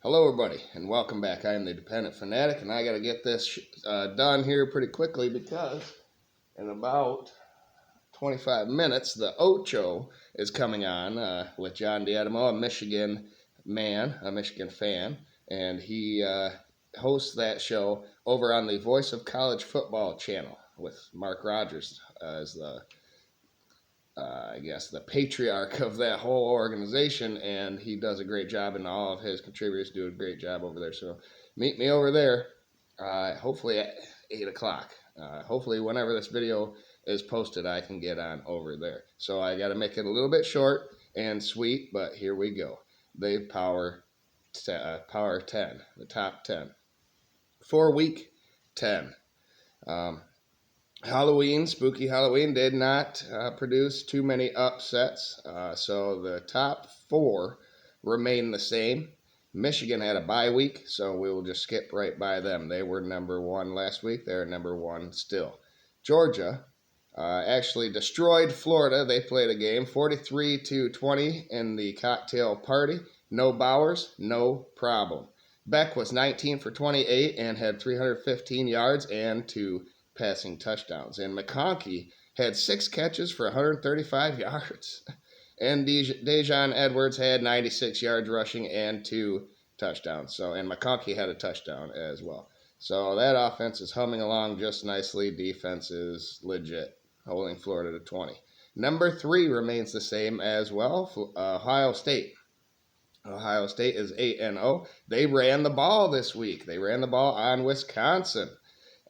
Hello, everybody, and welcome back. I am the Dependent Fanatic, and I got to get this done here pretty quickly because in about 25 minutes, the Ocho is coming on with John Diadamo, a Michigan man, a Michigan fan, and he hosts that show over on the Voice of College Football channel with Mark Rogers as the patriarch of that whole organization, and he does a great job, and all of his contributors do a great job over there. So meet me over there, hopefully at 8 o'clock. Hopefully whenever this video is posted, I can get on over there. So I got to make it a little bit short and sweet, but here we go. The Power 10, the top 10. For week 10. Halloween, spooky Halloween, did not produce too many upsets, so the top 4 remain the same. Michigan had a bye week, so we will just skip right by them. They were number 1 last week. They're number 1 still. Georgia actually destroyed Florida. They played a game 43-20 in the cocktail party. No Bowers, no problem. Beck was 19 for 28 and had 315 yards and 2 passing touchdowns. And McConkey had 6 catches for 135 yards. And Dejon Edwards had 96 yards rushing and 2 touchdowns. And McConkey had a touchdown as well. So that offense is humming along just nicely. Defense is legit, holding Florida to 20. Number 3 remains the same as well, Ohio State. Ohio State is 8-0. They ran the ball this week. They ran the ball on Wisconsin.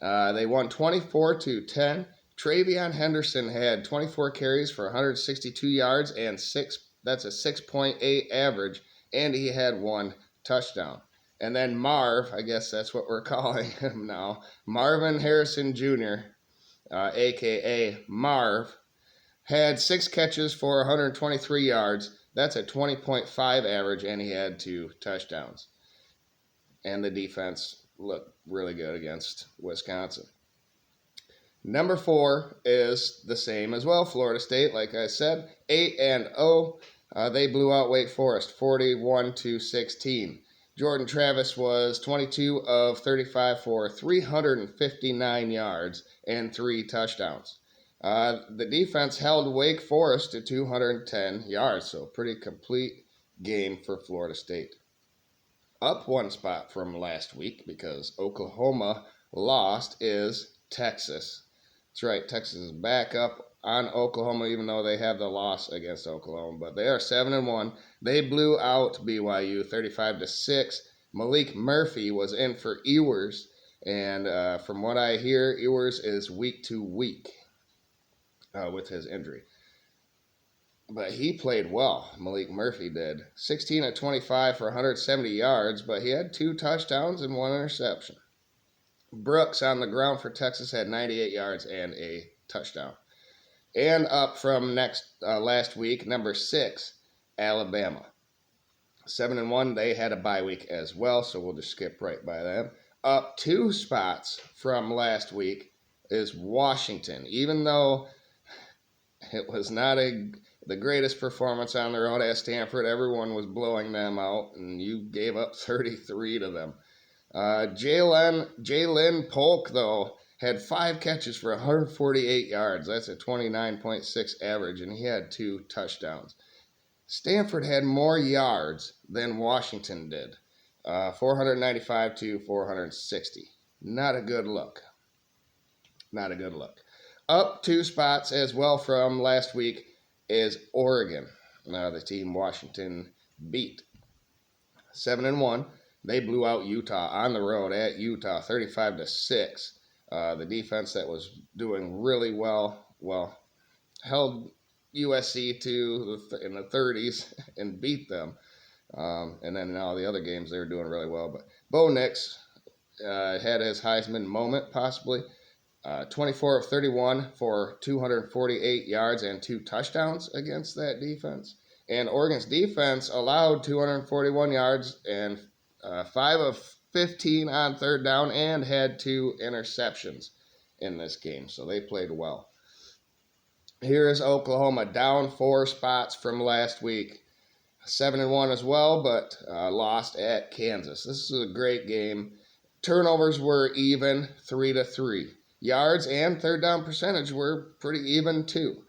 They won 24-10. Travion Henderson had 24 carries for 162 yards and that's a 6.8 average, and he had 1 touchdown. And then Marv, I guess that's what we're calling him now, Marvin Harrison Jr., a.k.a. Marv, had 6 catches for 123 yards. That's a 20.5 average, and he had 2 touchdowns. And the defense looked really good against Wisconsin. Number 4 is the same as well, Florida State, like I said, 8-0. They blew out Wake Forest 41-16. Jordan Travis was 22 of 35 for 359 yards and 3 touchdowns. The defense held Wake Forest to 210 yards, so pretty complete game for Florida State. Up 1 spot from last week because Oklahoma lost is Texas. That's right, Texas is back up on Oklahoma, even though they have the loss against Oklahoma. But they are 7-1. They blew out BYU 35-6. Malik Murphy was in for Ewers, and from what I hear, Ewers is week to week with his injury. But he played well. Malik Murphy did. 16 of 25 for 170 yards, but he had 2 touchdowns and 1 interception. Brooks on the ground for Texas had 98 yards and a touchdown. And up from last week, number 6, Alabama. 7-1, they had a bye week as well, so we'll just skip right by them. Up 2 spots from last week is Washington. Even though it was not the greatest performance on the road at Stanford, everyone was blowing them out, and you gave up 33 to them. Jalen Polk, though, had 5 catches for 148 yards. That's a 29.6 average, and he had 2 touchdowns. Stanford had more yards than Washington did, 495 to 460. Not a good look. Not a good look. Up 2 spots as well from last week is Oregon. Now the team Washington beat. 7-1. They blew out Utah on the road at Utah 35-6. The defense that was doing really well held USC in the 30s and beat them. And then in all the other games they were doing really well. But Bo Nix had his Heisman moment possibly. 24 of 31 for 248 yards and 2 touchdowns against that defense. And Oregon's defense allowed 241 yards and 5 of 15 on 3rd down and had 2 interceptions in this game. So they played well. Here is Oklahoma down 4 spots from last week. 7-1 as well, but lost at Kansas. This is a great game. Turnovers were even, 3-3. Yards and third down percentage were pretty even too.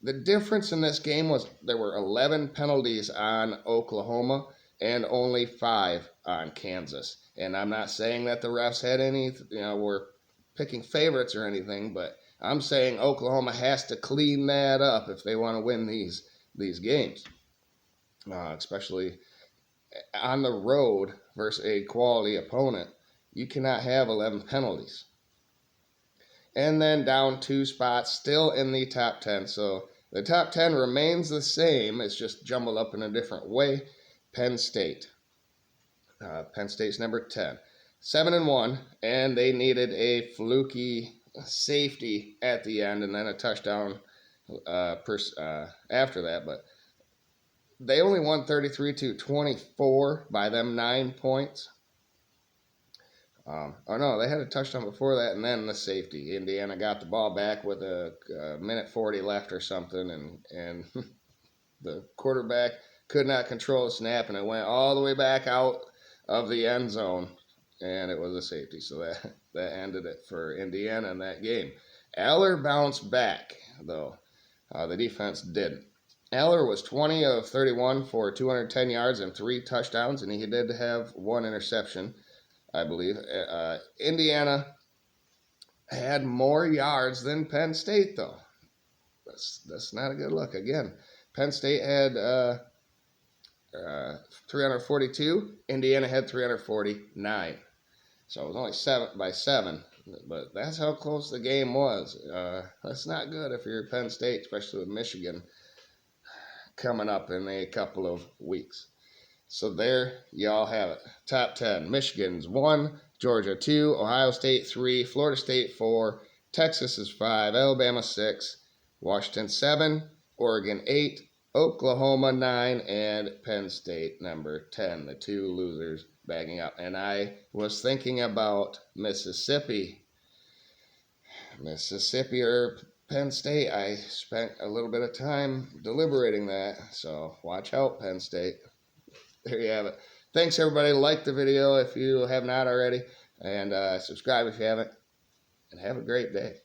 The difference in this game was there were 11 penalties on Oklahoma and only 5 on Kansas. And I'm not saying that the refs had any, were picking favorites or anything, but I'm saying Oklahoma has to clean that up if they want to win these games, especially on the road versus a quality opponent. You cannot have 11 penalties. And then down 2 spots, still in the top 10. So the top 10 remains the same. It's just jumbled up in a different way. Penn State. Penn State's number 10. 7-1, and they needed a fluky safety at the end and then a touchdown after that. But they only won 33-24 by them 9 points. No, they had a touchdown before that, and then the safety. Indiana got the ball back with a minute 40 left or something, and the quarterback could not control the snap, and it went all the way back out of the end zone, and it was a safety. So that ended it for Indiana in that game. Aller bounced back, though. The defense didn't. Aller was 20 of 31 for 210 yards and 3 touchdowns, and he did have 1 interception, I believe. Indiana had more yards than Penn State, though. That's not a good look. Again, Penn State had 342. Indiana had 349. So it was only 7, but that's how close the game was. That's not good if you're Penn State, especially with Michigan coming up in a couple of weeks. So there y'all have it. Top 10. Michigan's 1, Georgia 2, Ohio State 3, Florida State 4, Texas is 5, Alabama 6, Washington 7, Oregon 8, Oklahoma 9, and Penn State number 10. The 2 losers bagging up. And I was thinking about Mississippi or Penn State. I spent a little bit of time deliberating that. So watch out, Penn State. There you have it. Thanks, everybody. Like the video if you have not already, and subscribe if you haven't, and have a great day.